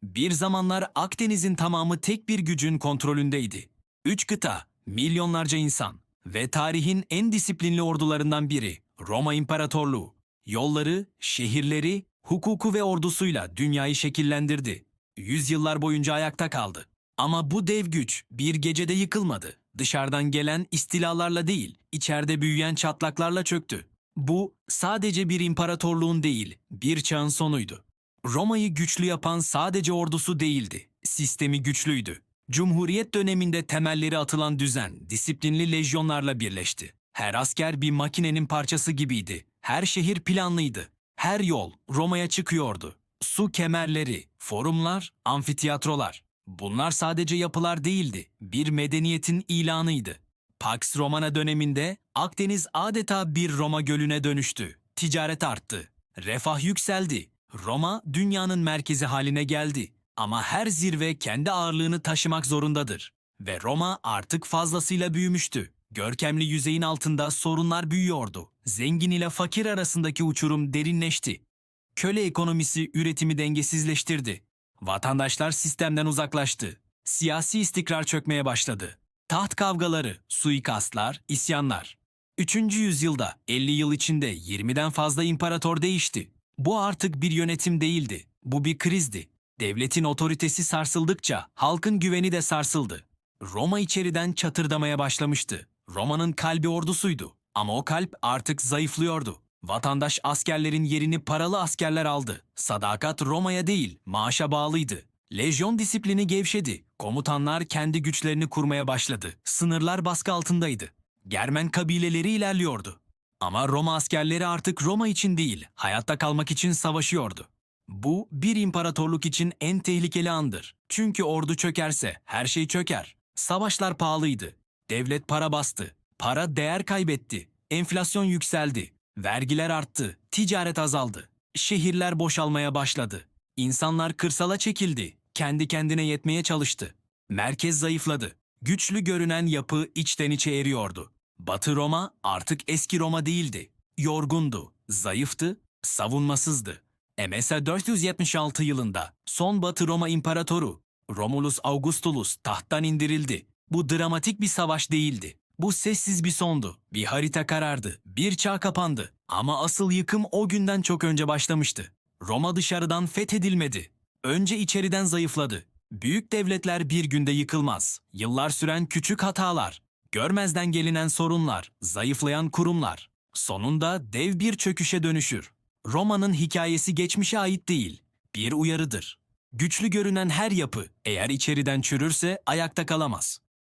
Bir zamanlar Akdeniz'in tamamı tek bir gücün kontrolündeydi. 3 kıta, milyonlarca insan ve tarihin en disiplinli ordularından biri Roma İmparatorluğu. Yolları, şehirleri, hukuku ve ordusuyla dünyayı şekillendirdi. Yüzyıllar boyunca ayakta kaldı. Ama bu dev güç bir gecede yıkılmadı. Dışarıdan gelen istilalarla değil, içeride büyüyen çatlaklarla çöktü. Bu sadece bir imparatorluğun değil, bir çağın sonuydu. Roma'yı güçlü yapan sadece ordusu değildi, sistemi güçlüydü. Cumhuriyet döneminde temelleri atılan düzen, disiplinli lejyonlarla birleşti. Her asker bir makinenin parçası gibiydi. Her şehir planlıydı. Her yol Roma'ya çıkıyordu. Su kemerleri, forumlar, amfitiyatrolar. Bunlar sadece yapılar değildi, bir medeniyetin ilanıydı. Pax Romana döneminde Akdeniz adeta bir Roma gölüne dönüştü. Ticaret arttı, refah yükseldi. Roma dünyanın merkezi haline geldi. Ama her zirve kendi ağırlığını taşımak zorundadır. Ve Roma artık fazlasıyla büyümüştü. Görkemli yüzeyin altında sorunlar büyüyordu. Zengin ile fakir arasındaki uçurum derinleşti. Köle ekonomisi üretimi dengesizleştirdi. Vatandaşlar sistemden uzaklaştı. Siyasi istikrar çökmeye başladı. Taht kavgaları, suikastlar, isyanlar. 3. yüzyılda 50 yıl içinde 20'den fazla imparator değişti. Bu artık bir yönetim değildi. Bu bir krizdi. Devletin otoritesi sarsıldıkça halkın güveni de sarsıldı. Roma içeriden çatırdamaya başlamıştı. Roma'nın kalbi ordusuydu. Ama o kalp artık zayıflıyordu. Vatandaş askerlerin yerini paralı askerler aldı. Sadakat Roma'ya değil, maaşa bağlıydı. Lejyon disiplini gevşedi. Komutanlar kendi güçlerini kurmaya başladı. Sınırlar baskı altındaydı. Germen kabileleri ilerliyordu. Ama Roma askerleri artık Roma için değil, hayatta kalmak için savaşıyordu. Bu bir imparatorluk için en tehlikeli andır. Çünkü ordu çökerse her şey çöker. Savaşlar pahalıydı. Devlet para bastı. Para değer kaybetti. Enflasyon yükseldi. Vergiler arttı. Ticaret azaldı. Şehirler boşalmaya başladı. İnsanlar kırsala çekildi. Kendi kendine yetmeye çalıştı. Merkez zayıfladı. Güçlü görünen yapı içten içe eriyordu. Batı Roma artık eski Roma değildi. Yorgundu, zayıftı, savunmasızdı. MSA 476 yılında son Batı Roma İmparatoru Romulus Augustulus tahttan indirildi. Bu dramatik bir savaş değildi. Bu sessiz bir sondu. Bir harita karardı. Bir çağ kapandı. Ama asıl yıkım o günden çok önce başlamıştı. Roma dışarıdan fethedilmedi. Önce içeriden zayıfladı. Büyük devletler bir günde yıkılmaz. Yıllar süren küçük hatalar, görmezden gelinen sorunlar, zayıflayan kurumlar. Sonunda dev bir çöküşe dönüşür. Roma'nın hikayesi geçmişe ait değil, bir uyarıdır. Güçlü görünen her yapı eğer içeriden çürürse ayakta kalamaz.